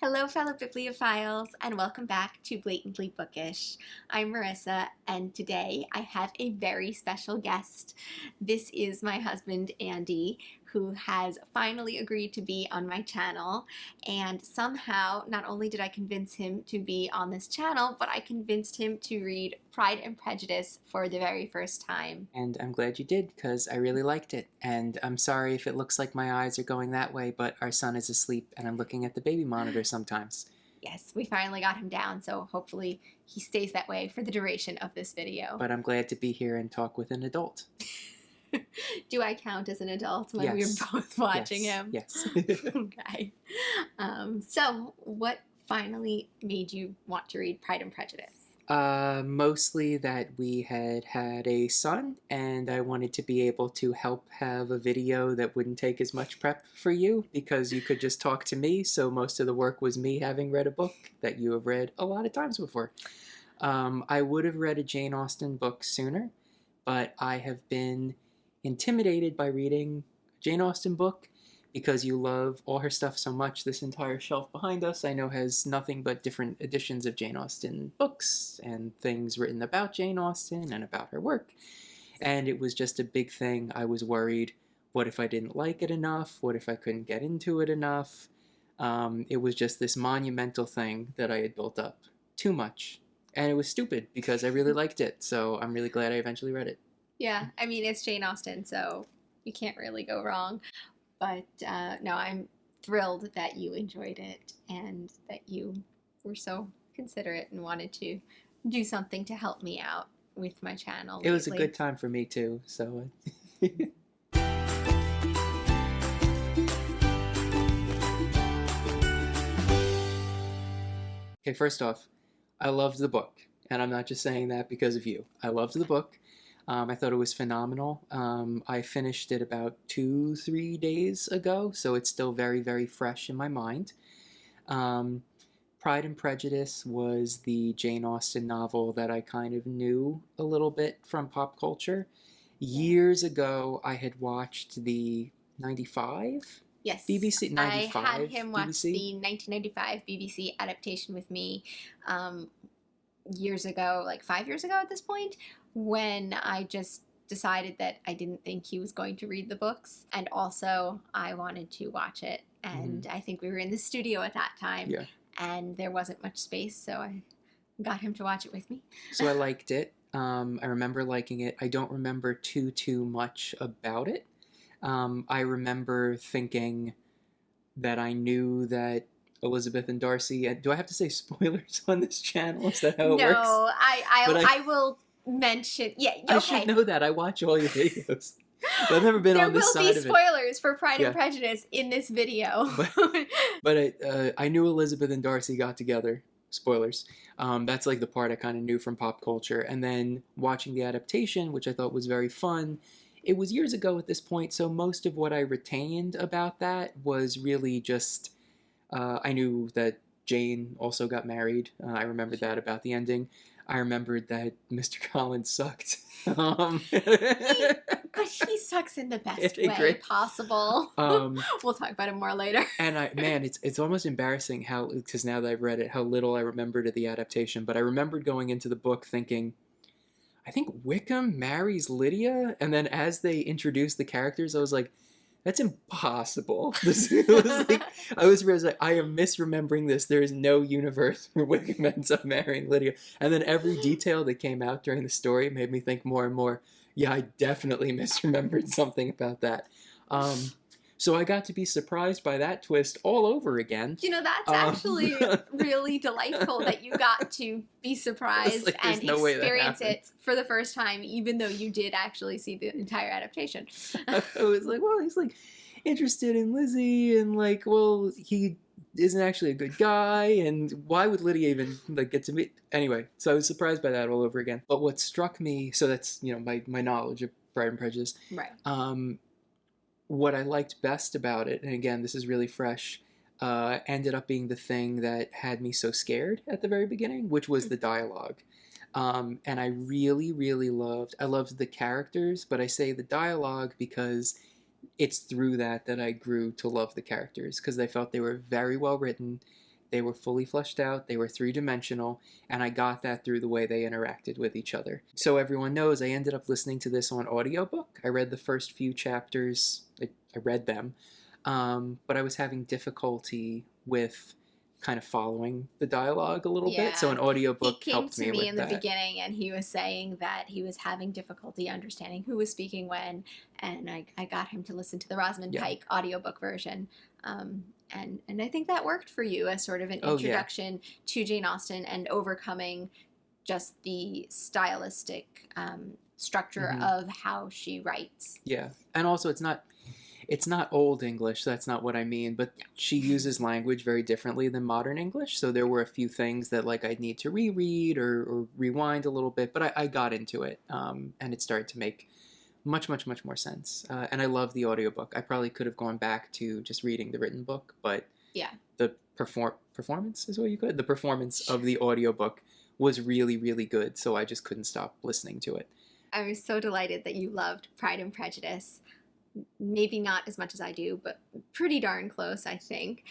Hello, fellow bibliophiles, and welcome back to Blatantly Bookish. I'm Marissa, and today I have a very special guest. This is my husband, Andy, who has finally agreed to be on my channel, and somehow, not only did I convince him to be on this channel, but I convinced him to read Pride and Prejudice for the very first time. And I'm glad you did, because I really liked it. And I'm sorry if it looks like my eyes are going that way, but our son is asleep, and I'm looking at the baby monitor sometimes. Yes, we finally got him down, so hopefully he stays that way for the duration of this video. But I'm glad to be here and talk with an adult. Do I count as an adult when Yes. we were both watching Yes. him? Yes. Okay. So what finally made you want to read Pride and Prejudice? Mostly that we had a son, and I wanted to be able to help have a video that wouldn't take as much prep for you, because you could just talk to me, so most of the work was me having read a book that you have read a lot of times before. I would have read a Jane Austen book sooner, but I have been intimidated by reading a Jane Austen book because you love all her stuff so much. This entire shelf behind us I know has nothing but different editions of Jane Austen books and things written about Jane Austen and about her work. And it was just a big thing. I was worried, what if I didn't like it enough? What if I couldn't get into it enough? It was just this monumental thing that I had built up too much. And it was stupid because I really liked it. So I'm really glad I eventually read it. Yeah, I mean, it's Jane Austen, so you can't really go wrong. But no, I'm thrilled that you enjoyed it and that you were so considerate and wanted to do something to help me out with my channel. It was a good time for me too, so... Okay, first off, I loved the book, and I'm not just saying that because of you. I loved the book. I thought it was phenomenal. I finished it about 2-3 days ago, so it's still very, very fresh in my mind. Pride and Prejudice was the Jane Austen novel that I kind of knew a little bit from pop culture. Years ago, I had watched the 95? Yes, BBC 95. I had him watch BBC? the 1995 BBC adaptation with me years ago, like 5 years ago at this point, when I just decided that I didn't think he was going to read the books, and also I wanted to watch it, and I think we were in the studio at that time, Yeah. and there wasn't much space, so I got him to watch it with me. So I liked it. I remember liking it. I don't remember too much about it. I remember thinking that I knew that Elizabeth and Darcy... Do I have to say spoilers on this channel? Is that how it works? No, But I will mention... Yeah, okay. I should know that. I watch all your videos. But I've never been on this side of it. There will be spoilers for Pride Yeah. and Prejudice in this video. But I knew Elizabeth and Darcy got together. Spoilers. That's like the part I kind of knew from pop culture. And then watching the adaptation, which I thought was very fun. It was years ago at this point, so most of what I retained about that was really just... I knew that Jane also got married. I remembered that about the ending. I remembered that Mr. Collins sucked. But he sucks in the best way Great. possible. We'll talk about it more later. And it's almost embarrassing how, because now that I've read it, how little I remembered of the adaptation. But I remembered going into the book thinking, I think Wickham marries Lydia, and then as they introduced the characters, I was like, that's impossible. I was like, I am misremembering this. There is no universe where Wickham ends up marrying Lydia. And then every detail that came out during the story made me think more and more, yeah, I definitely misremembered something about that. So I got to be surprised by that twist all over again. You know, that's actually really delightful that you got to be surprised like, and no experience it for the first time, even though you did actually see the entire adaptation. I was like, well, he's like interested in Lizzie, and like, well, he isn't actually a good guy, and why would Lydia even like get to meet? Anyway, so I was surprised by that all over again. But what struck me, so that's, you know, my knowledge of Pride and Prejudice. Right. What I liked best about it, and again, this is really fresh, ended up being the thing that had me so scared at the very beginning, which was the dialogue. And I really, really loved the characters, but I say the dialogue because it's through that I grew to love the characters, because I felt they were very well written. They were fully fleshed out, they were three-dimensional, and I got that through the way they interacted with each other. So everyone knows I ended up listening to this on audiobook. I read the first few chapters, I read them, but I was having difficulty with kind of following the dialogue a little bit. So an audiobook helped me with that. He came to me in the beginning and he was saying that he was having difficulty understanding who was speaking when, and I got him to listen to the Rosamund Pike audiobook version. And I think that worked for you as sort of an introduction to Jane Austen and overcoming just the stylistic structure of how she writes. Yeah, and also it's not Old English, that's not what I mean, but she uses language very differently than modern English, so there were a few things that like I'd need to reread or rewind a little bit, but I got into it, and it started to make much more sense. And I love the audiobook. I probably could have gone back to just reading the written book, but the performance is what you could. The performance of the audiobook was really good, so I just couldn't stop listening to it. I was so delighted that you loved Pride and Prejudice. Maybe not as much as I do, but pretty darn close, I think.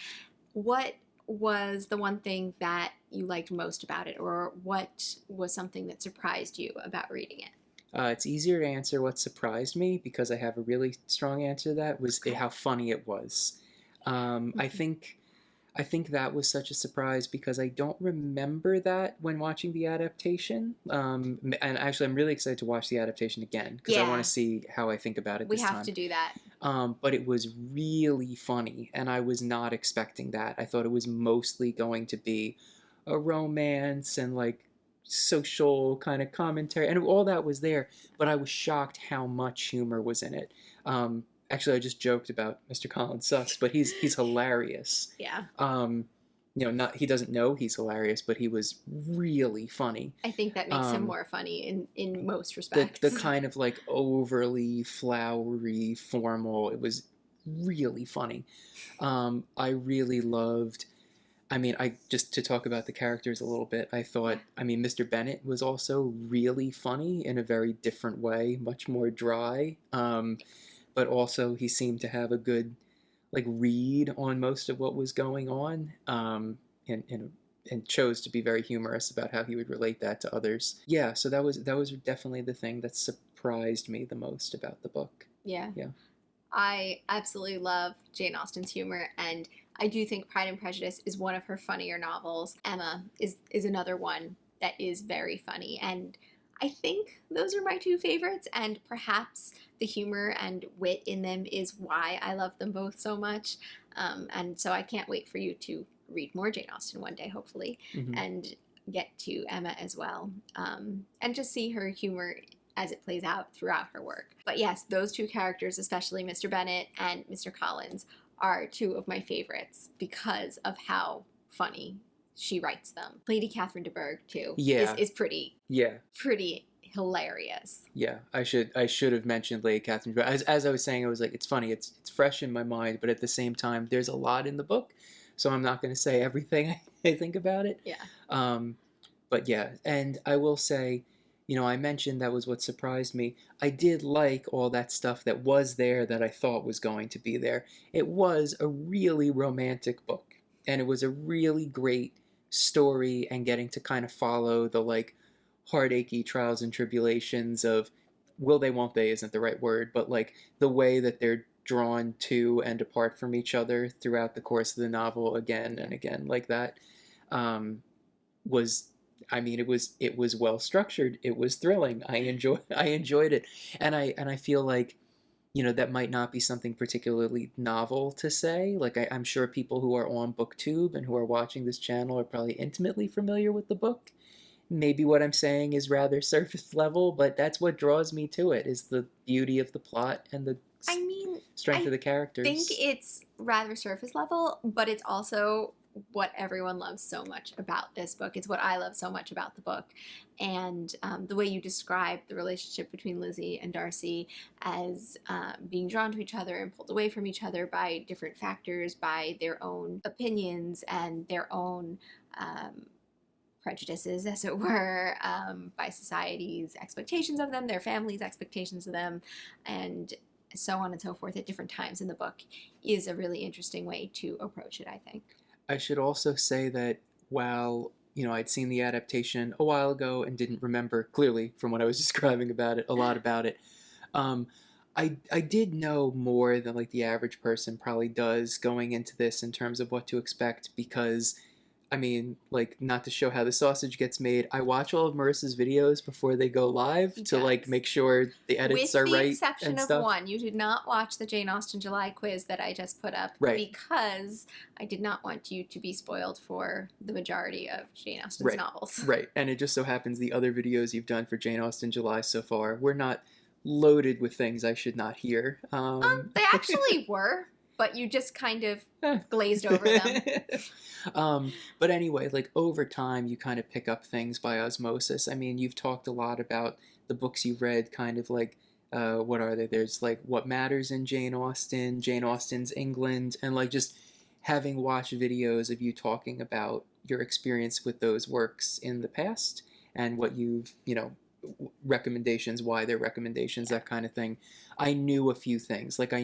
What was the one thing that you liked most about it, or what was something that surprised you about reading it? It's easier to answer what surprised me because I have a really strong answer to that, was how funny it was. I think that was such a surprise because I don't remember that when watching the adaptation. And actually, I'm really excited to watch the adaptation again because I want to see how I think about it this time. We have to do that. But it was really funny, and I was not expecting that. I thought it was mostly going to be a romance and like social kind of commentary, and all that was there, but I was shocked how much humor was in it. Actually, I just joked about Mr. Collins sucks, but he's hilarious. Yeah. He doesn't know he's hilarious, but he was really funny. I think that makes him more funny in most respects. The kind of like overly flowery, formal, it was really funny. I really loved, just to talk about the characters a little bit, I thought, Mr. Bennet was also really funny in a very different way, much more dry, but also he seemed to have a good read on most of what was going on, and chose to be very humorous about how he would relate that to others. Yeah, so that was definitely the thing that surprised me the most about the book. Yeah. I absolutely love Jane Austen's humor, and I do think Pride and Prejudice is one of her funnier novels. Emma is another one that is very funny, and I think those are my two favorites, and perhaps the humor and wit in them is why I love them both so much. And so I can't wait for you to read more Jane Austen one day, hopefully, and get to Emma as well, and just see her humor as it plays out throughout her work. But yes, those two characters, especially Mr. Bennet and Mr. Collins, are two of my favorites because of how funny she writes them. Lady Catherine de Bourgh too is pretty hilarious. Yeah, I should have mentioned Lady Catherine de Bourgh. As I was saying, I was like, it's funny, it's fresh in my mind, but at the same time, there's a lot in the book, so I'm not going to say everything I think about it. Yeah. But yeah, and I will say, I mentioned that was what surprised me. I did like all that stuff that was there that I thought was going to be there. It was a really romantic book, and it was a really great story, and getting to kind of follow the heartachy trials and tribulations of will they, won't they isn't the right word, but the way that they're drawn to and apart from each other throughout the course of the novel again and again like that, it was well structured. It was thrilling. I enjoyed it, and I feel like that might not be something particularly novel to say. I'm sure people who are on BookTube and who are watching this channel are probably intimately familiar with the book. Maybe what I'm saying is rather surface level, but that's what draws me to it, is the beauty of the plot and the strength of the characters. I think it's rather surface level, but it's also what everyone loves so much about this book. It's what I love so much about the book. And the way you describe the relationship between Lizzie and Darcy as being drawn to each other and pulled away from each other by different factors, by their own opinions and their own prejudices, as it were, by society's expectations of them, their family's expectations of them, and so on and so forth at different times in the book, is a really interesting way to approach it, I think. I should also say that while, I'd seen the adaptation a while ago and didn't remember clearly from what I was describing about it, a lot about it, um, I did know more than like the average person probably does going into this in terms of what to expect because I mean, like, not to show how the sausage gets made, I watch all of Marissa's videos before they go live to like Yes. make sure the edits With are the right exception and of stuff. one, you did not watch the Jane Austen July quiz that I just put up Right, because I did not want you to be spoiled for the majority of Jane Austen's right, novels. right. And it just so happens the other videos you've done for Jane Austen July so far were not loaded with things I should not hear. They actually were, but you just kind of glazed over them. But anyway, like over time, you kind of pick up things by osmosis. I mean, you've talked a lot about the books you've read, kind of like what are they? There's like What Matters in Jane Austen, Jane Austen's England, and like just having watched videos of you talking about your experience with those works in the past and what you've, recommendations, why they're recommendations, that kind of thing. I knew a few things. Like Yeah,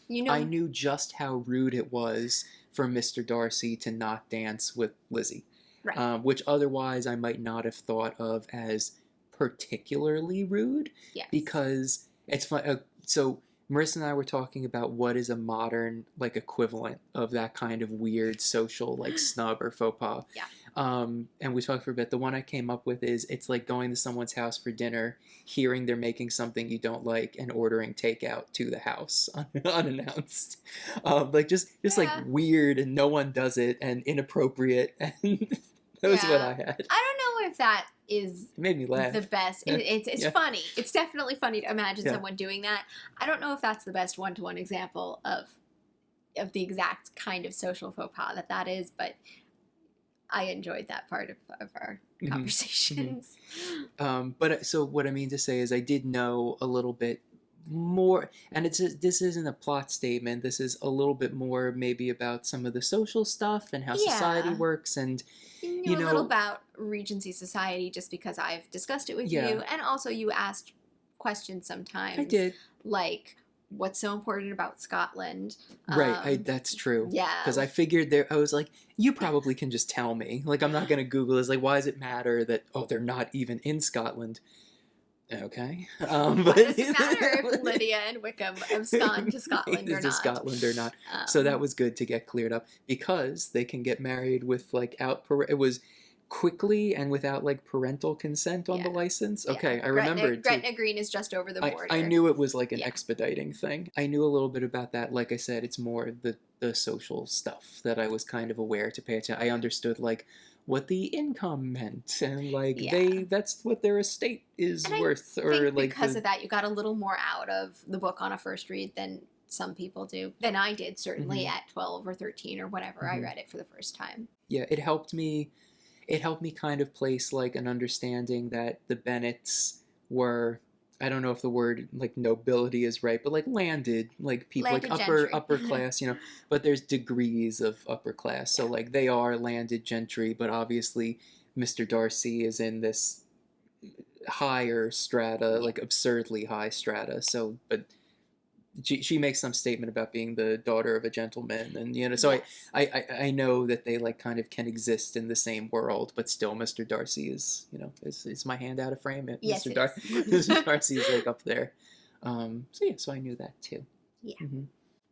you I know, knew just how rude it was for Mr. Darcy to not dance with Lizzie, right. which otherwise I might not have thought of as particularly rude Yes. because it's fun. So Marissa and I were talking about what is a modern like equivalent of that kind of weird social like snub or faux pas. Yeah. And we talked for a bit. The one I came up with is it's like going to someone's house for dinner, hearing they're making something you don't like, and ordering takeout to the house unannounced. Like just like Yeah. weird, and no one does it, and inappropriate, and that was what Yeah. I had. I don't know if that is It made me laugh. the best. It's Yeah. funny. It's definitely funny to imagine Yeah. someone doing that. I don't know if that's the best one-to-one example of the exact kind of social faux pas that is, but I enjoyed that part of our Mhm. conversations. But so what I mean to say is I did know a little bit more, and this isn't a plot statement. This is a little bit more maybe about some of the social stuff and how society Yeah. works, and You you knew a little know, about Regency Society just because I've discussed it with Yeah. you, and also you asked questions I sometimes did. like, what's so important about Scotland? Right, that's true. Yeah. Because I figured I was like, you probably can just tell me. Like, I'm not going to Google this. Like, why does it matter that, oh, they're not even in Scotland? Okay. Why does it matter if Lydia and Wickham have gone to Scotland or Is to not? Scotland or not? So that was good to get cleared up because they can get married with like it was quickly and without like parental consent on the Yeah. license. Yeah. Okay, I remembered. Gretna Green is just over the border. I knew it was like an Yeah. expediting thing. I knew a little bit about that. Like I said, it's more the social stuff that I was kind of aware to pay attention. I understood like what the income meant and like Yeah. that's what their estate is And I worth, or think like because of that, you got a little more out of the book on a first read than some people do. Than I did, certainly Mhm. at 12 or 13 or whatever I Mhm. read it for the first time. Yeah, it helped me. It helped me kind of place like an understanding that the Bennets were, I don't know if the word like nobility is right, but like landed like people, Landed like gentry. upper class, but there's degrees of upper class. So Yeah. like they are landed gentry, but obviously Mr. Darcy is in this higher strata, Yeah. like absurdly high strata. So but she makes some statement about being the daughter of a gentleman, and so Yes. I know that they like kind of can exist in the same world, but still Mr. Darcy is is my hand out of frame. Yes, Mr. it Darcy, is. Mr. Darcy is like up there. So yeah, so I knew that too. Yeah.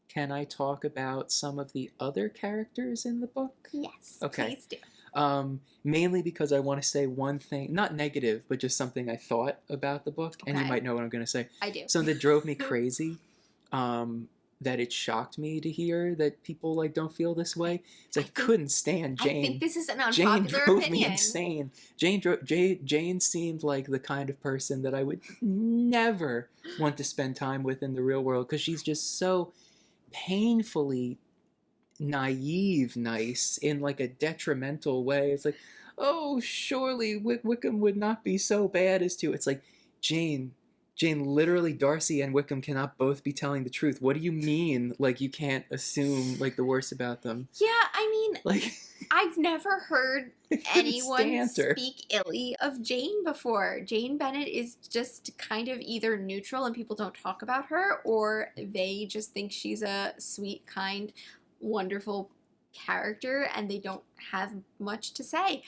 Can I talk about some of the other characters in the book? Yes. Okay. Please do. Mainly because I want to say one thing, not negative, but just something I thought about the book, and you Okay. might know what I'm going to say. I do. Something that drove me crazy. That it shocked me to hear that people like don't feel this way. It's like couldn't stand Jane. I think this is an Jane unpopular drove opinion. me insane. Jane seemed like the kind of person that I would never want to spend time with in the real world because she's just so painfully naive nice in like a detrimental way. It's like, oh, surely Wickham would not be so bad as to. It's like, Jane, literally Darcy and Wickham cannot both be telling the truth. What do you mean? Like, you can't assume like the worst about them. Yeah, I mean, Like, I've never heard I couldn't anyone stand her. speak illy of Jane before. Jane Bennet is just kind of either neutral and people don't talk about her, or they just think she's a sweet, kind, wonderful character and they don't have much to say.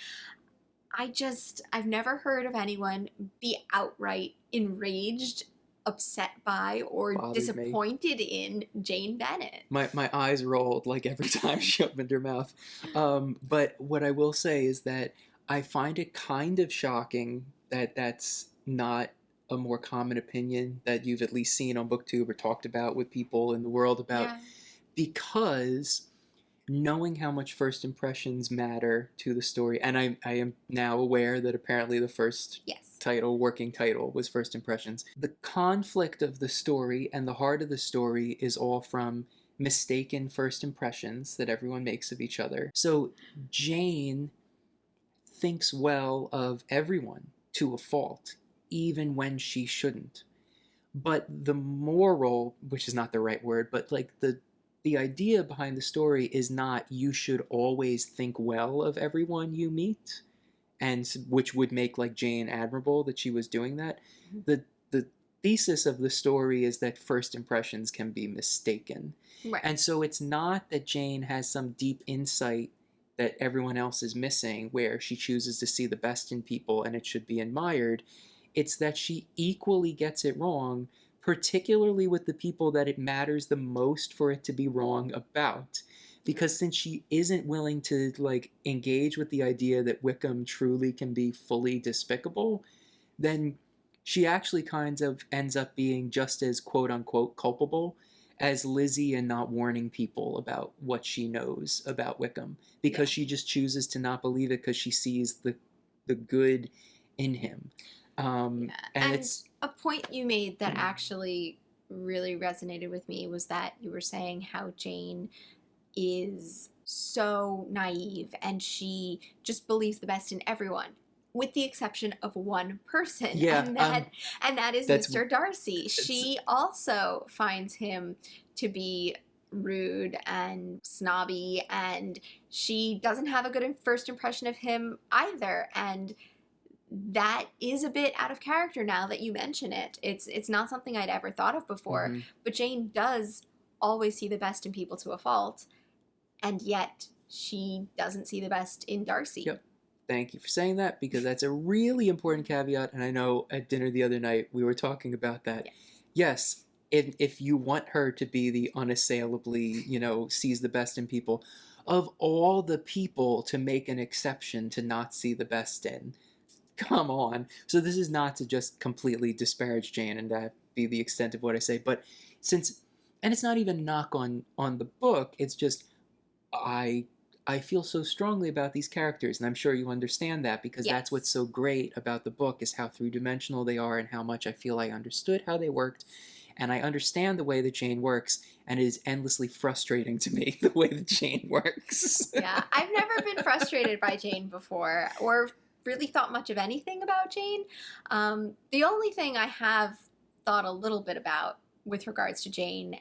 I've never heard of anyone be outright enraged, upset by, or Bothered me. disappointed in Jane Bennet. My eyes rolled like every time she opened her mouth. But what I will say is that I find it kind of shocking that that's not a more common opinion that you've at least seen on BookTube or talked about with people in the world about, Yeah. because knowing how much first impressions matter to the story, and I am now aware that apparently the first Yes. working title, was First Impressions. The conflict of the story and the heart of the story is all from mistaken first impressions that everyone makes of each other. So Jane thinks well of everyone to a fault, even when she shouldn't. But the moral, which is not the right word, but like the idea behind the story is not you should always think well of everyone you meet, and which would make like Jane admirable that she was doing that. The thesis of the story is that first impressions can be mistaken. Right. And so it's not that Jane has some deep insight that everyone else is missing, where she chooses to see the best in people and it should be admired. It's that she equally gets it wrong, particularly with the people that it matters the most for it to be wrong about. Because since she isn't willing to like engage with the idea that Wickham truly can be fully despicable, then she actually kind of ends up being just as quote unquote culpable as Lizzie in not warning people about what she knows about Wickham, because she just chooses to not believe it because she sees the good in him. And it's a point you made that actually really resonated with me was that you were saying how Jane is so naive and she just believes the best in everyone, with the exception of one person. Yeah, and that is Mr. Darcy. She also finds him to be rude and snobby, and she doesn't have a good first impression of him either. And that is a bit out of character now that you mention it. It's not something I'd ever thought of before, but Jane does always see the best in people to a fault, and yet she doesn't see the best in Darcy. Yep. Thank you for saying that, because that's a really important caveat, and I know at dinner the other night we were talking about that. Yes, if you want her to be the unassailably, sees the best in people, of all the people to make an exception to not see the best in, come on. So this is not to just completely disparage Jane and that be the extent of what I say, but and it's not even a knock on the book, it's just I feel so strongly about these characters, and I'm sure you understand that, because that's what's so great about the book, is how three-dimensional they are and how much I feel I understood how they worked, and I understand the way that Jane works, and it is endlessly frustrating to me the way that Jane works. Yeah, I've never been frustrated by Jane before, or really thought much of anything about Jane. The only thing I have thought a little bit about with regards to Jane,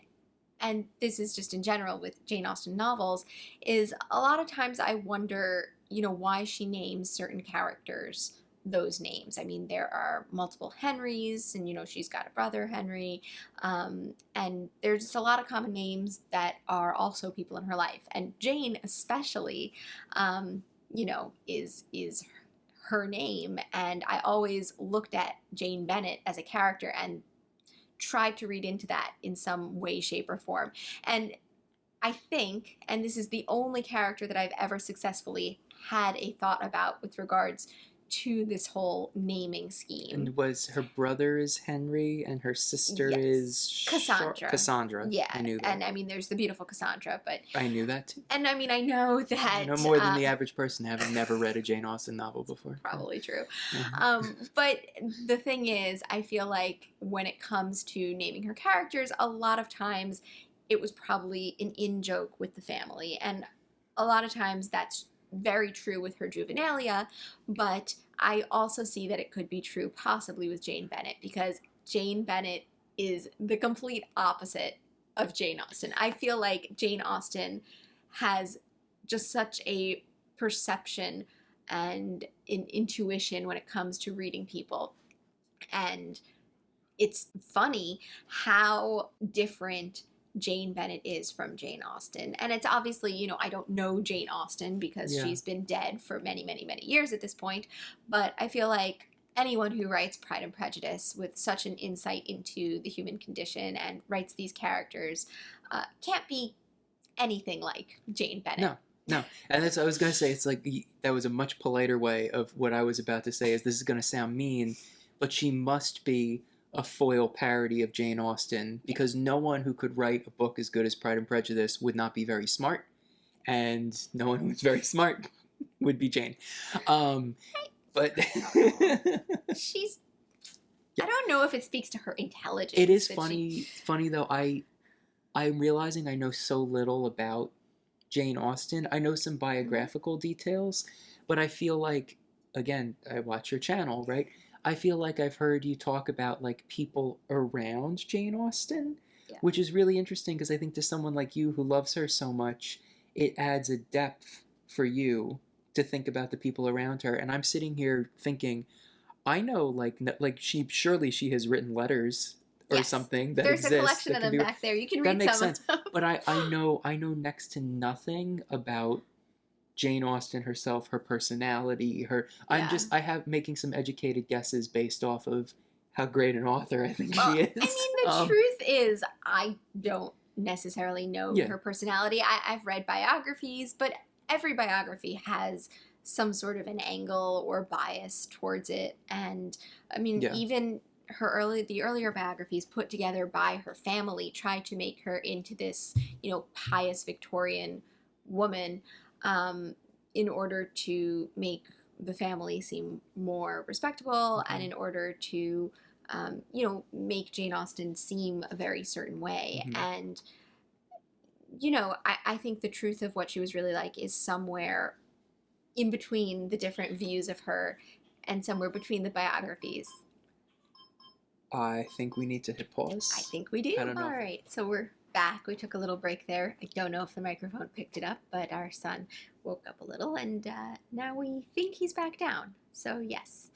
and this is just in general with Jane Austen novels, is a lot of times I wonder, why she names certain characters those names. I mean, there are multiple Henrys, and, she's got a brother, Henry, and there's just a lot of common names that are also people in her life. And Jane especially, is her name, and I always looked at Jane Bennet as a character and tried to read into that in some way, shape, or form. And I think, and this is the only character that I've ever successfully had a thought about with regards to this whole naming scheme. And was her brother is Henry and her sister is Cassandra. Cassandra. Yeah, I knew that. And I mean, there's the beautiful Cassandra, but I knew that too. And I mean, I know that I know more than the average person, having never read a Jane Austen novel before. Probably true. But the thing is, I feel like when it comes to naming her characters, a lot of times it was probably an in-joke with the family, and a lot of times that's very true with her juvenilia, but I also see that it could be true possibly with Jane Bennet, because Jane Bennet is the complete opposite of Jane Austen. I feel like Jane Austen has just such a perception and an intuition when it comes to reading people, and it's funny how different Jane Bennet is from Jane Austen. And it's obviously, you know, I don't know Jane Austen because Yeah. she's been dead for many, many, many years at this point, but I feel like anyone who writes Pride and Prejudice with such an insight into the human condition and writes these characters can't be anything like Jane Bennet. No, no. And that's what I was going to say. It's like that was a much politer way of what I was about to say is this is going to sound mean, but she must be a foil parody of Jane Austen because no one who could write a book as good as Pride and Prejudice would not be very smart, and no one who's very smart would be Jane. But She's Yeah. I don't know if it speaks to her intelligence. It is that funny though. I'm realizing I know so little about Jane Austen. I know some biographical details, but I feel like, again, I watch your channel, right? I feel like I've heard you talk about like people around Jane Austen, Yeah. which is really interesting because I think to someone like you who loves her so much, it adds a depth for you to think about the people around her. And I'm sitting here thinking, I know like she surely she has written letters or Yes. something that There's exist a collection that of can them be back there. You can that read makes some sense. of them. But I know next to nothing about Jane Austen herself, her personality, her Yeah. I have making some educated guesses based off of how great an author I think Well, she is. I mean, the truth is, I don't necessarily know Yeah. her personality. I've read biographies, but every biography has some sort of an angle or bias towards it. And I mean, Yeah. even the earlier biographies put together by her family try to make her into this, you know, pious Victorian woman, in order to make the family seem more respectable and in order to you know, make Jane Austen seem a very certain way. And, you know, I think the truth of what she was really like is somewhere in between the different views of her and somewhere between the biographies. I think we need to hit pause. I think we do. I don't know. All right, so we're back. We took a little break there. I don't know if the microphone picked it up, but our son woke up a little, and now we think he's back down. So, yes.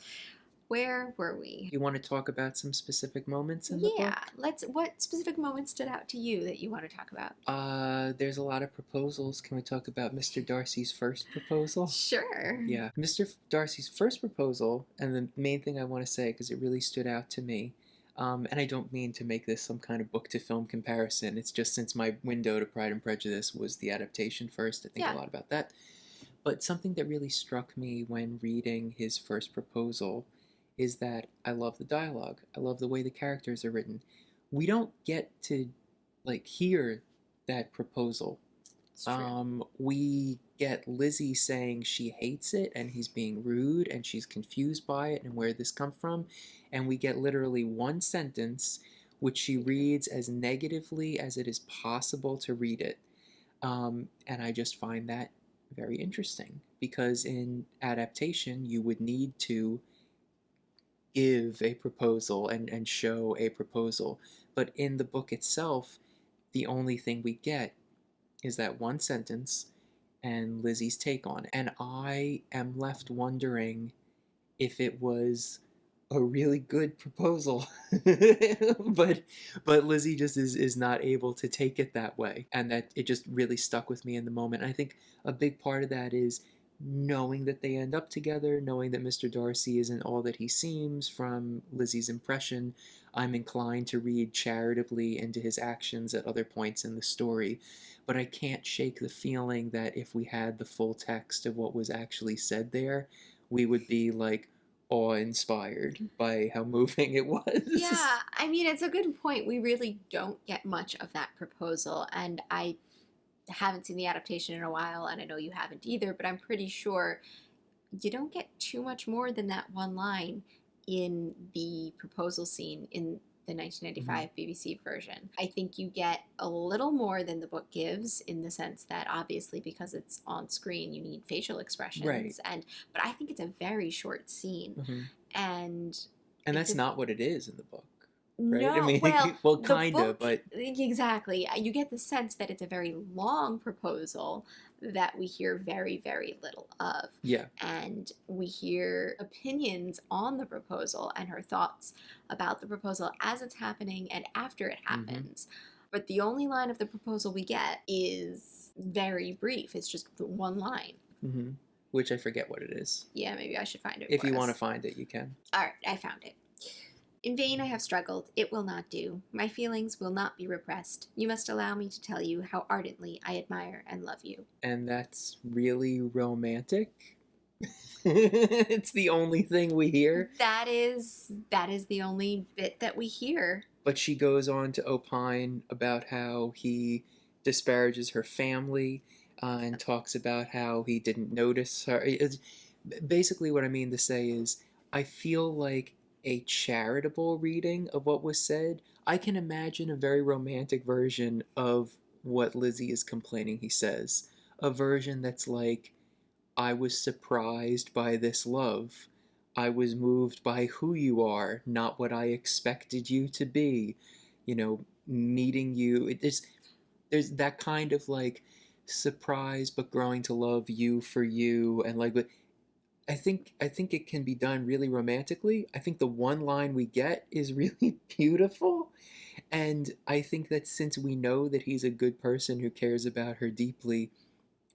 Where were we? You want to talk about some specific moments in the book? Yeah, what specific moments stood out to you that you want to talk about? There's a lot of proposals. Can we talk about Mr. Darcy's first proposal? Sure. Yeah. Mr. Darcy's first proposal, and the main thing I want to say, because it really stood out to me, and I don't mean to make this some kind of book-to-film comparison, it's just since my window to Pride and Prejudice was the adaptation first, I think a lot about that. But something that really struck me when reading his first proposal is that I love the dialogue. I love the way the characters are written. We don't get to like hear that proposal. We get Lizzie saying she hates it and he's being rude and she's confused by it and where this come from, and we get literally one sentence which she reads as negatively as it is possible to read it. And I just find that very interesting because in adaptation you would need to give a proposal and show a proposal. But in the book itself, the only thing we get is that one sentence and Lizzie's take on it. And I am left wondering if it was a really good proposal. but Lizzie just is not able to take it that way. And that it just really stuck with me in the moment. And I think a big part of that is knowing that they end up together, knowing that Mr. Darcy isn't all that he seems from Lizzie's impression. I'm inclined to read charitably into his actions at other points in the story, but I can't shake the feeling that if we had the full text of what was actually said there, we would be like awe-inspired by how moving it was. Yeah, I mean, it's a good point. We really don't get much of that proposal, and I haven't seen the adaptation in a while, and I know you haven't either, but I'm pretty sure you don't get too much more than that one line in the proposal scene in the 1995 BBC version. I think you get a little more than the book gives in the sense that obviously because it's on screen you need facial expressions, but I think it's a very short scene, and that's not what it is in the book. Right? No, I mean, well, kind of, but exactly. You get the sense that it's a very long proposal that we hear very, very little of. Yeah. And we hear opinions on the proposal and her thoughts about the proposal as it's happening and after it happens. But the only line of the proposal we get is very brief. It's just one line. Mm-hmm. Which I forget what it is. Yeah, maybe I should find it If for you us. want to find it, you can. All right, I found it. In vain I have struggled. It will not do. My feelings will not be repressed. You must allow me to tell you how ardently I admire and love you. And that's really romantic. It's the only thing we hear. That is the only bit that we hear. But she goes on to opine about how he disparages her family and talks about how he didn't notice her. Basically, what I mean to say is, I feel like a charitable reading of what was said. I can imagine a very romantic version of what Lizzie is complaining he says. A version that's like, I was surprised by this love. I was moved by who you are, not what I expected you to be. You know, meeting you. There's that kind of like surprise, but growing to love you for you, and like, but I think it can be done really romantically. I think the one line we get is really beautiful, and I think that since we know that he's a good person who cares about her deeply,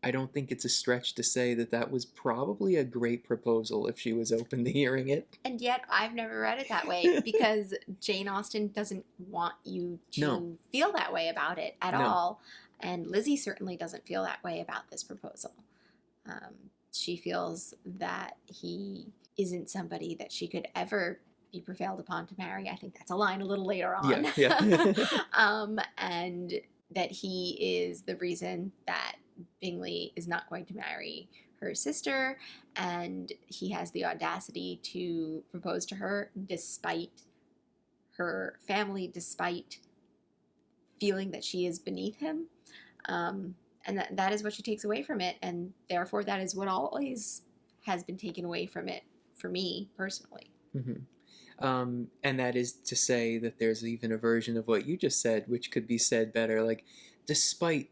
I don't think it's a stretch to say that that was probably a great proposal if she was open to hearing it. And yet I've never read it that way because Jane Austen doesn't want you to feel that way about it at all. And Lizzie certainly doesn't feel that way about this proposal. She feels that he isn't somebody that she could ever be prevailed upon to marry. I think that's a line a little later on. Yeah. And that he is the reason that Bingley is not going to marry her sister, and he has the audacity to propose to her despite her family, despite feeling that she is beneath him. And that is what she takes away from it, and therefore that is what always has been taken away from it for me personally. Mm-hmm. And that is to say that there's even a version of what you just said, which could be said better, like, despite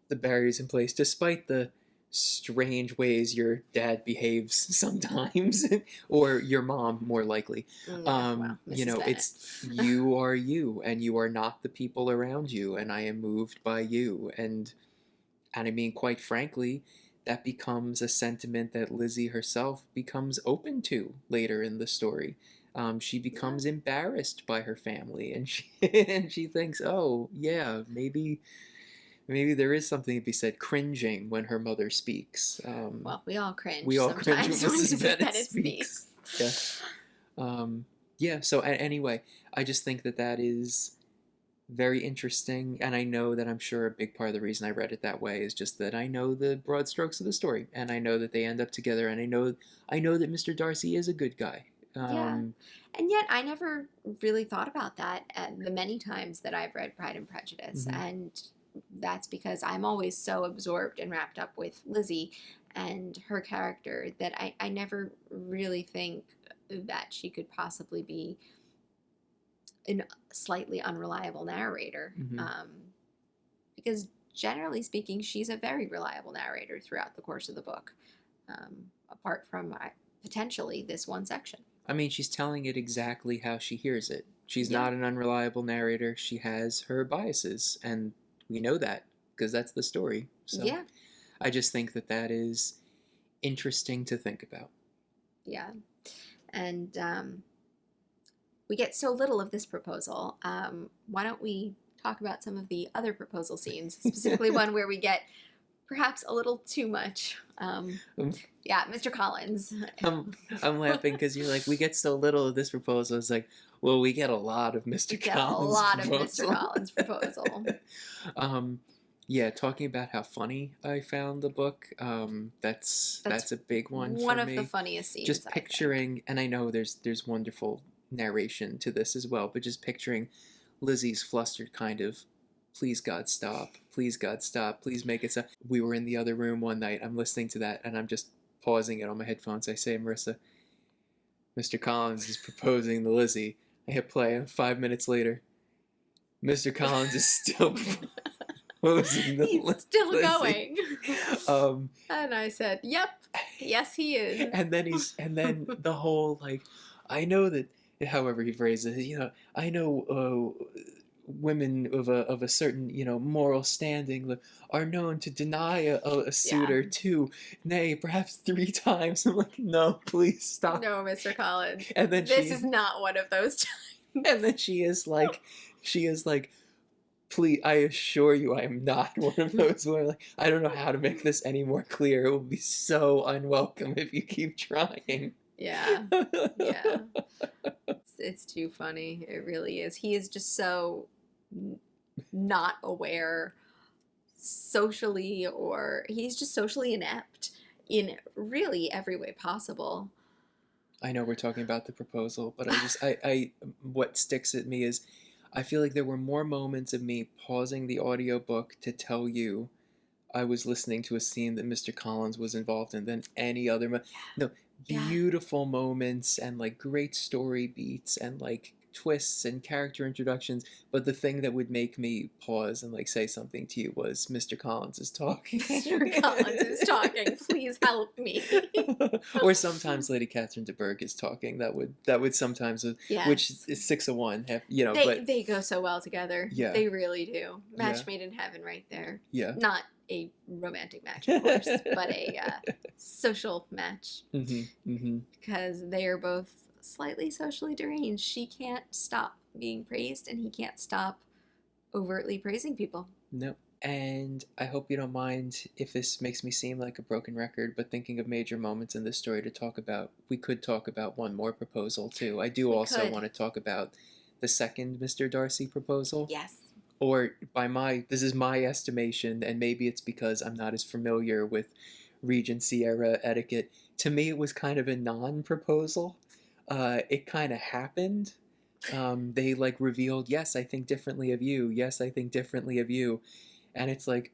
the barriers in place, despite the strange ways your dad behaves sometimes, or your mom more likely. Well, you know, Bennett. it's you are you, and you are not the people around you, and I am moved by you. And I mean, quite frankly, that becomes a sentiment that Lizzie herself becomes open to later in the story. She becomes embarrassed by her family, and she thinks, oh yeah, maybe there is something to be said, cringing when her mother speaks. Well, we all cringe. We all cringe when Mrs. Bennett speaks. Yeah. So anyway, I just think that is very interesting, and I know that I'm sure a big part of the reason I read it that way is just that I know the broad strokes of the story, and I know that they end up together, and I know that Mr. Darcy is a good guy. And yet I never really thought about that the many times that I've read Pride and Prejudice, and that's because I'm always so absorbed and wrapped up with Lizzie and her character that I never really think that she could possibly be a slightly unreliable narrator, because generally speaking, she's a very reliable narrator throughout the course of the book, apart from potentially this one section. I mean, she's telling it exactly how she hears it. She's not an unreliable narrator. She has her biases, and we know that because that's the story. So I just think that is interesting to think about. Yeah. And we get so little of this proposal. Why don't we talk about some of the other proposal scenes, specifically one where we get perhaps a little too much. Mr. Collins. I'm laughing because you're like, we get so little of this proposal. It's like, well, we get a lot of Mr. Collins. Mr. Collins proposal. Talking about how funny I found the book. That's a big one for me. One of the funniest scenes. Just picturing, and I know there's wonderful narration to this as well, but just picturing Lizzie's flustered kind of, please God stop, please God stop, please make it stop. We were in the other room one night, I'm listening to that, and I'm just pausing it on my headphones. I say, Marissa, Mr. Collins is proposing to Lizzie. I hit play, and 5 minutes later, Mr. Collins is still proposing to He's still Lizzie. Going. And I said, yep, yes he is. And then the whole, like, I know that, however he phrases it, I know women of a certain, moral standing are known to deny a Yeah. suitor 2, nay, perhaps 3 times. I'm like, no, please stop. No, Mr. Collins. And then This is not one of those times. and then she is like, please, I assure you, I am not one of those women. Like, I don't know how to make this any more clear. It will be so unwelcome if you keep trying. Yeah. Yeah. It's too funny. It really is. He is just so not aware socially, or he's just socially inept in really every way possible. I know we're talking about the proposal, but what sticks at me is I feel like there were more moments of me pausing the audiobook to tell you I was listening to a scene that Mr. Collins was involved in than any other. No, Yeah. beautiful moments and like great story beats and like twists and character introductions. But the thing that would make me pause and like say something to you was Mr. Collins is talking. Mr. Collins is talking. Please help me. Or sometimes Lady Catherine de Bourgh is talking. That would sometimes, Yes. which is 6 of 1. They go so well together. Yeah. They really do. Match Yeah. made in heaven right there. Yeah. Not a romantic match, of course, but a social match. Because they are both slightly socially deranged. She can't stop being praised, and he can't stop overtly praising people. No. And I hope you don't mind if this makes me seem like a broken record, but thinking of major moments in this story to talk about, we could talk about one more proposal too. I do also want to talk about the second Mr. Darcy proposal. Yes. Or this is my estimation, and maybe it's because I'm not as familiar with Regency era etiquette. To me, it was kind of a non-proposal. It kind of happened. They like revealed, yes, I think differently of you. Yes, I think differently of you. And it's like,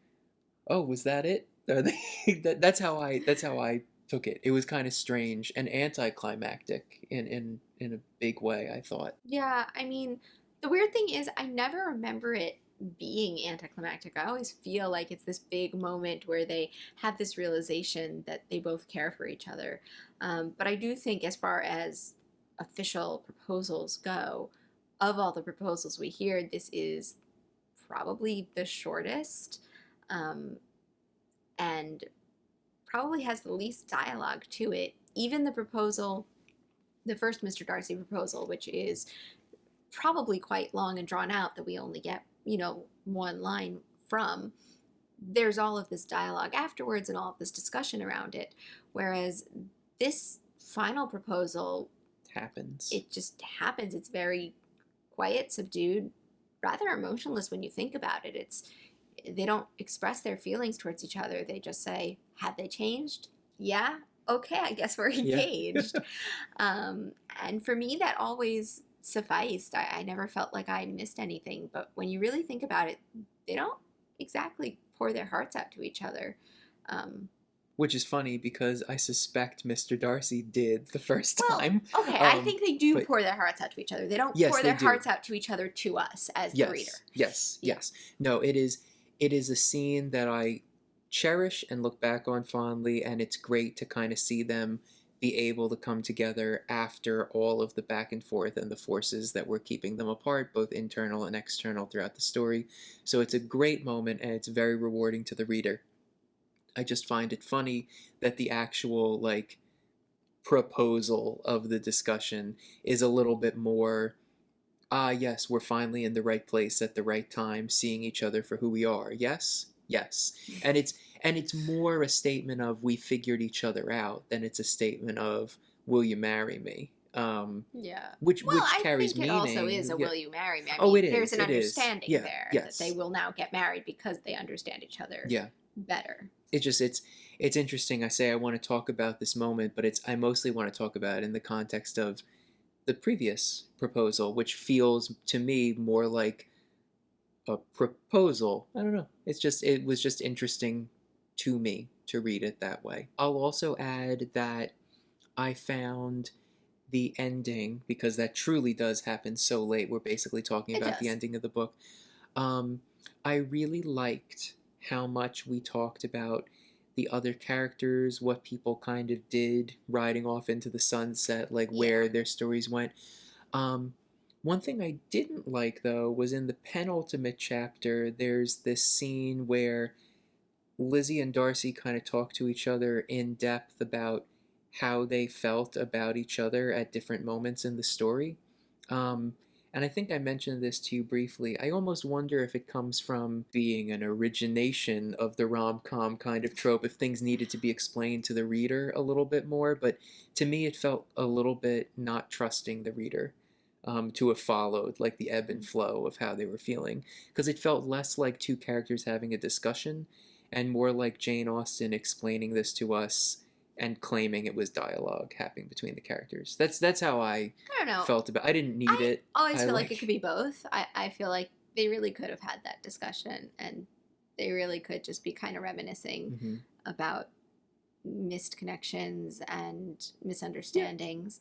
oh, was that it? That's how I took it. It was kind of strange and anticlimactic in a big way, I thought. Yeah, I mean, the weird thing is I never remember it being anticlimactic. I always feel like it's this big moment where they have this realization that they both care for each other. But I do think, as far as official proposals go, of all the proposals we hear, this is probably the shortest, and probably has the least dialogue to it. Even the proposal, the first Mr. Darcy proposal, which is probably quite long and drawn out, that we only get, one line from, there's all of this dialogue afterwards and all of this discussion around it. Whereas this final proposal happens. It just happens. It's very quiet, subdued, rather emotionless when you think about it. They don't express their feelings towards each other. They just say, have they changed? Yeah. Okay, I guess we're engaged. Yeah. And for me, that always sufficed. I never felt like I missed anything. But when you really think about it, they don't exactly pour their hearts out to each other. Which is funny because I suspect Mr. Darcy did the first time. Okay, I think they do pour their hearts out to each other. They don't pour their hearts out to each other to us as the reader. Yes. No, it is a scene that I cherish and look back on fondly, and it's great to kind of see them be able to come together after all of the back and forth and the forces that were keeping them apart, both internal and external, throughout the story. So it's a great moment, and it's very rewarding to the reader. I just find it funny that the actual, proposal of the discussion is a little bit more, yes, we're finally in the right place at the right time, seeing each other for who we are. Yes. And it's more a statement of, we figured each other out, than it's a statement of, will you marry me? Which carries meaning. I think it also is a will you marry me. It is. There's an understanding there that yes. they will now get married because they understand each other better. It's interesting. I say I want to talk about this moment, but I mostly want to talk about it in the context of the previous proposal, which feels to me more like a proposal. I don't know. It was just interesting to me to read it that way. I'll also add that I found the ending, because that truly does happen so late. We're basically talking about the ending of the book. I really liked how much we talked about the other characters, what people kind of did riding off into the sunset, where their stories went. One thing I didn't like, though, was in the penultimate chapter, there's this scene where Lizzie and Darcy kind of talk to each other in depth about how they felt about each other at different moments in the story. Um, and I think I mentioned this to you briefly. I almost wonder if it comes from being an origination of the rom com kind of trope, if things needed to be explained to the reader a little bit more. But to me, it felt a little bit not trusting the reader to have followed like the ebb and flow of how they were feeling, because it felt less like two characters having a discussion and more like Jane Austen explaining this to us and claiming it was dialogue happening between the characters. That's how I I don't know. felt about. I didn't need I it. always I feel like it could be both. I feel like they really could have had that discussion, and they really could just be kind of reminiscing about missed connections and misunderstandings.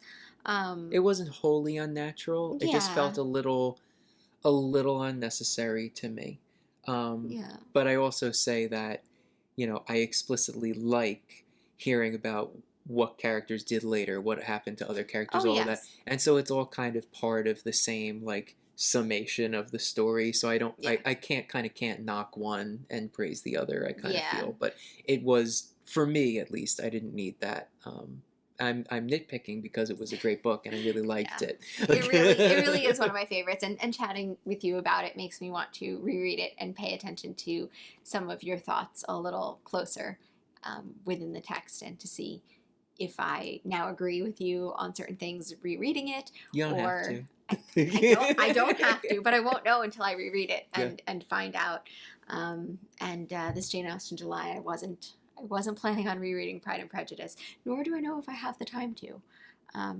It wasn't wholly unnatural. It just Yeah, felt a little unnecessary to me. yeah. But I also say that, I explicitly like hearing about what characters did later, what happened to other characters, Oh, all of that. yes. And so it's all kind of part of the same like summation of the story. So I don't Yeah, I can't knock one and praise the other, I kind of yeah, feel. But it was, for me at least, I didn't need that. I'm nitpicking because it was a great book and I really liked yeah. it. It really is one of my favorites, and chatting with you about it makes me want to reread it and pay attention to some of your thoughts a little closer within the text, and to see if I now agree with you on certain things rereading it, You don't have or to. I don't have to, but I won't know until I reread it Yeah. and find out. And this Jane Austen July, I wasn't planning on rereading Pride and Prejudice, nor do I know if I have the time to.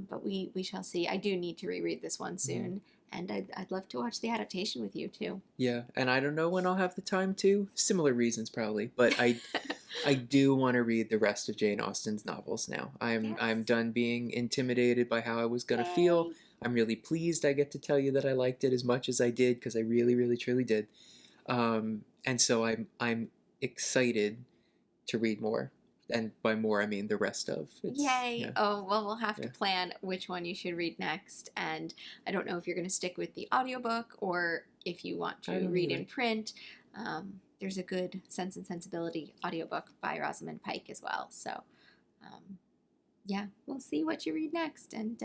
But we shall see. I do need to reread this one soon, and I'd love to watch the adaptation with you too. Yeah, and I don't know when I'll have the time to. Similar reasons probably, but I do want to read the rest of Jane Austen's novels now. I'm Yes. done being intimidated by how I was gonna feel. Yay. I'm really pleased I get to tell you that I liked it as much as I did, because I really, really, truly did. And so I'm excited to read more, and by more I mean the rest of. It's Yay. yeah, Oh, well, we'll have to yeah. plan which one you should read next. And I don't know if you're going to stick with the audiobook or if you want I to don't read either. in print. There's a good Sense and Sensibility audiobook by Rosamund Pike as well. So, yeah, we'll see what you read next. And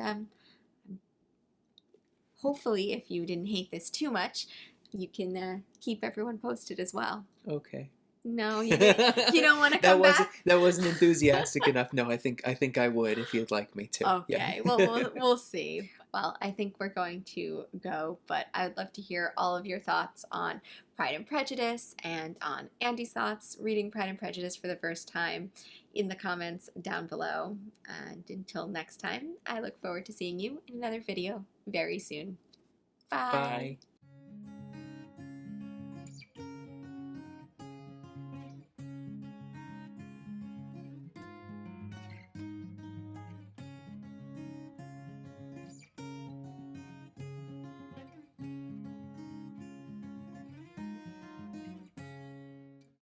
hopefully, if you didn't hate this too much, you can keep everyone posted as well. Okay. No, you don't want to That come wasn't back? that wasn't enthusiastic enough. No, I think I would if you'd like me to. Yeah. Okay, well, we'll see. Well, I think we're going to go, but I would love to hear all of your thoughts on Pride and Prejudice and on Andy's thoughts reading Pride and Prejudice for the first time in the comments down below. And until next time, I look forward to seeing you in another video very soon. Bye. Bye.